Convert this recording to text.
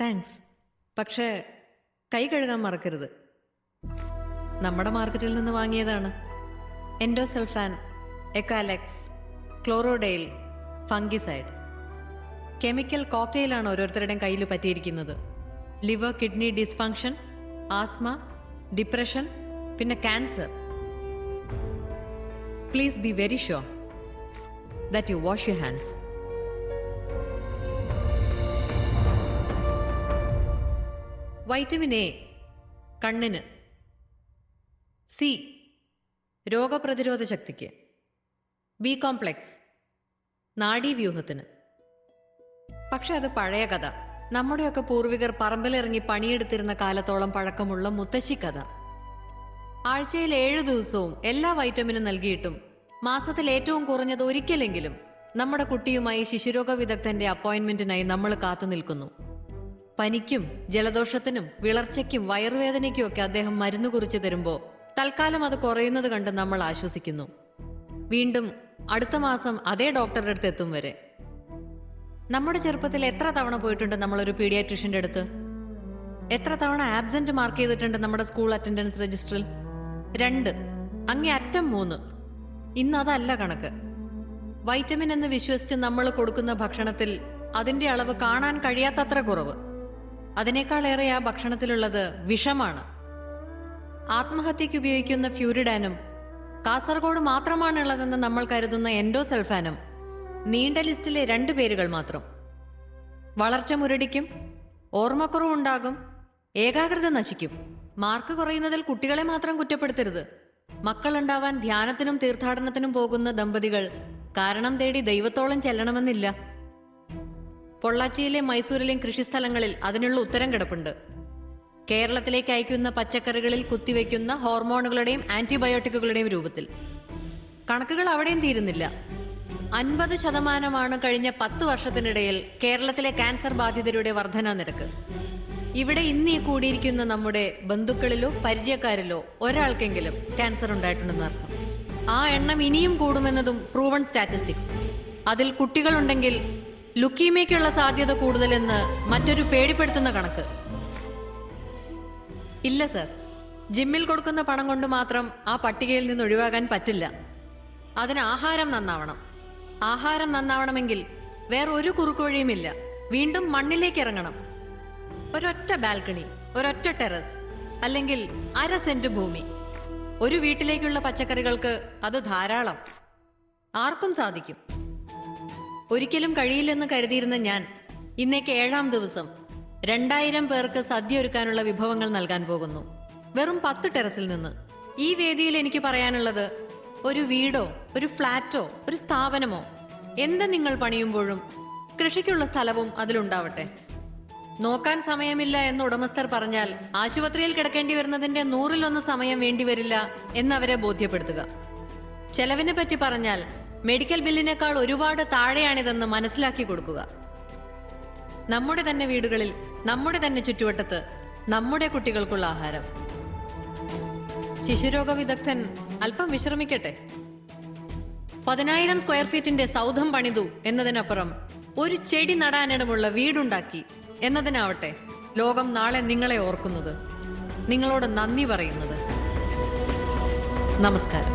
Thanks. പക്ഷേ കൈ കഴുകാൻ മറക്കരുത്. നമ്മുടെ മാർക്കറ്റിൽ നിന്ന് വാങ്ങിയതാണ്. എൻഡോസൾഫാൻ, എക്കാലെക്സ്, ക്ലോറോഡെയിൽ, ഫംഗിസൈഡ്. കെമിക്കൽ കോക്ടെയിലാണ് ഓരോരുത്തരുടെയും കയ്യിൽ പറ്റിയിരിക്കുന്നത്. Liver kidney dysfunction, asthma, depression, പിന്നെ cancer. Please be very sure that you wash your hands. Vitamin A കണ്ണിന്, സി രോഗപ്രതിരോധ ശക്തിക്ക്, ബി കോംപ്ലെക്സ് നാഡീവ്യൂഹത്തിന്. പക്ഷെ അത് പഴയ കഥ. നമ്മുടെയൊക്കെ പൂർവികർ പറമ്പിലിറങ്ങി പണിയെടുത്തിരുന്ന കാലത്തോളം പഴക്കമുള്ള മുത്തശ്ശി കഥ. ആഴ്ചയിൽ 7 ദിവസവും എല്ലാ വൈറ്റമിനും നൽകിയിട്ടും മാസത്തിൽ ഏറ്റവും കുറഞ്ഞത് ഒരിക്കലെങ്കിലും നമ്മുടെ കുട്ടിയുമായി ശിശുരോഗ വിദഗ്ധന്റെ അപ്പോയിന്റ്മെന്റിനായി നമ്മൾ കാത്തു നിൽക്കുന്നു. പനിക്കും ജലദോഷത്തിനും വിളർച്ചയ്ക്കും വയറുവേദനയ്ക്കും ഒക്കെ അദ്ദേഹം മരുന്ന് കുറിച്ച് തരുമ്പോൾ തൽക്കാലം അത് കുറയുന്നത് കണ്ട് നമ്മൾ ആശ്വസിക്കുന്നു. വീണ്ടും അടുത്ത മാസം അതേ ഡോക്ടറുടെ അടുത്ത് എത്തും വരെ. നമ്മുടെ ചെറുപ്പത്തിൽ എത്ര തവണ പോയിട്ടുണ്ട് നമ്മളൊരു പീഡിയാട്രിഷ്യന്റെ അടുത്ത്? എത്ര തവണ ആബ്സെന്റ് മാർക്ക് ചെയ്തിട്ടുണ്ട് നമ്മുടെ സ്കൂൾ അറ്റൻഡൻസ് രജിസ്റ്ററിൽ? 2, അങ്ങേ അറ്റം 3. ഇന്ന് അതല്ല കണക്ക്. വൈറ്റമിൻ എന്ന് വിശ്വസിച്ച് നമ്മൾ കൊടുക്കുന്ന ഭക്ഷണത്തിൽ അതിന്റെ അളവ് കാണാൻ കഴിയാത്തത്ര കുറവ്. അതിനേക്കാളേറെ ആ ഭക്ഷണത്തിലുള്ളത് വിഷമാണ്. ആത്മഹത്യക്ക് ഉപയോഗിക്കുന്ന ഫ്യൂരിഡാനും കാസർഗോഡ് മാത്രമാണുള്ളതെന്ന് നമ്മൾ കരുതുന്ന എൻഡോസൾഫാനും നീണ്ട ലിസ്റ്റിലെ 2 പേരുകൾ മാത്രം. വളർച്ച മുരടിക്കും, ഓർമ്മക്കുറവുണ്ടാകും, ഏകാഗ്രത നശിക്കും. മാർക്ക് കുറയുന്നതിൽ കുട്ടികളെ മാത്രം കുറ്റപ്പെടുത്തരുത്. മക്കളുണ്ടാവാൻ ധ്യാനത്തിനും തീർത്ഥാടനത്തിനും പോകുന്ന ദമ്പതികൾ കാരണം തേടി ദൈവത്തോളം ചെല്ലണമെന്നില്ല. പൊള്ളാച്ചിയിലെ മൈസൂരിലെയും കൃഷിസ്ഥലങ്ങളിൽ അതിനുള്ള ഉത്തരം കിടപ്പുണ്ട്. കേരളത്തിലേക്ക് അയക്കുന്ന പച്ചക്കറികളിൽ കുത്തിവെക്കുന്ന ഹോർമോണുകളുടെയും ആന്റിബയോട്ടിക്കുകളുടെയും രൂപത്തിൽ. കണക്കുകൾ അവിടെയും തീരുന്നില്ല. 50% കഴിഞ്ഞ 10 വർഷത്തിനിടയിൽ കേരളത്തിലെ ക്യാൻസർ ബാധിതരുടെ വർധനാ നിരക്ക്. ഇവിടെ ഇന്ന് ഈ കൂടിയിരിക്കുന്ന നമ്മുടെ ബന്ധുക്കളിലോ പരിചയക്കാരിലോ ഒരാൾക്കെങ്കിലും ക്യാൻസർ ഉണ്ടായിട്ടുണ്ടെന്ന് അർത്ഥം. ആ എണ്ണം ഇനിയും കൂടുമെന്നതും പ്രൂവൺ സ്റ്റാറ്റിസ്റ്റിക്സ്. അതിൽ കുട്ടികളുണ്ടെങ്കിൽ ലുക്കീമിയയ്ക്കുള്ള സാധ്യത കൂടുതലെന്ന് മറ്റൊരു പേടിപ്പെടുത്തുന്ന കണക്ക്. ഇല്ല സർ, ജിമ്മിൽ കൊടുക്കുന്ന പണം കൊണ്ട് മാത്രം ആ പട്ടികയിൽ നിന്ന് ഒഴിവാകാൻ പറ്റില്ല. അതിന് ആഹാരം നന്നാവണം. ആഹാരം നന്നാവണമെങ്കിൽ വേറെ ഒരു കുറുക്കുവഴിയുമില്ല. വീണ്ടും മണ്ണിലേക്ക് ഇറങ്ങണം. ഒരൊറ്റ ബാൽക്കണി, ഒരൊറ്റ ടെറസ്, അല്ലെങ്കിൽ 1/2 സെന്റ് ഭൂമി. ഒരു വീട്ടിലേക്കുള്ള പച്ചക്കറികൾക്ക് അത് ധാരാളം. ആർക്കും സാധിക്കും. ഒരിക്കലും കഴിയില്ലെന്ന് കരുതിയിരുന്ന ഞാൻ ഇന്നേക്ക് 7ാം ദിവസം 2000 പേർക്ക് സദ്യ ഒരുക്കാനുള്ള വിഭവങ്ങൾ നൽകാൻ പോകുന്നു. വെറും 10 ടെറസിൽ നിന്ന്. ഈ വേദിയിൽ എനിക്ക് പറയാനുള്ളത്, ഒരു വീടോ ഒരു ഫ്ളാറ്റോ ഒരു സ്ഥാപനമോ എന്ത് നിങ്ങൾ പണിയുമ്പോഴും കൃഷിക്കുള്ള സ്ഥലവും അതിലുണ്ടാവട്ടെ. നോക്കാൻ സമയമില്ല എന്ന് ഉടമസ്ഥർ പറഞ്ഞാൽ ആശുപത്രിയിൽ കിടക്കേണ്ടി വരുന്നതിന്റെ 100-1 സമയം വേണ്ടിവരില്ല എന്നവരെ ബോധ്യപ്പെടുത്തുക. ചെലവിനെ പറ്റി പറഞ്ഞാൽ മെഡിക്കൽ ബില്ലിനേക്കാൾ ഒരുപാട് താഴെയാണിതെന്ന് മനസ്സിലാക്കി കൊടുക്കുക. നമ്മുടെ തന്നെ വീടുകളിൽ, നമ്മുടെ തന്നെ ചുറ്റുവട്ടത്ത് നമ്മുടെ കുട്ടികൾക്കുള്ള ആഹാരം. ശിശുരോഗ വിദഗ്ധൻ അല്പം വിശ്രമിക്കട്ടെ. 10,000 സ്ക്വയർ ഫീറ്റിന്റെ സൗധം പണിതു എന്നതിനപ്പുറം ഒരു ചെടി നടാനിടമുള്ള വീടുണ്ടാക്കി എന്നതിനാവട്ടെ ലോകം നാളെ നിങ്ങളെ ഓർക്കുന്നത്, നിങ്ങളോട് നന്ദി പറയുന്നത്. നമസ്കാരം.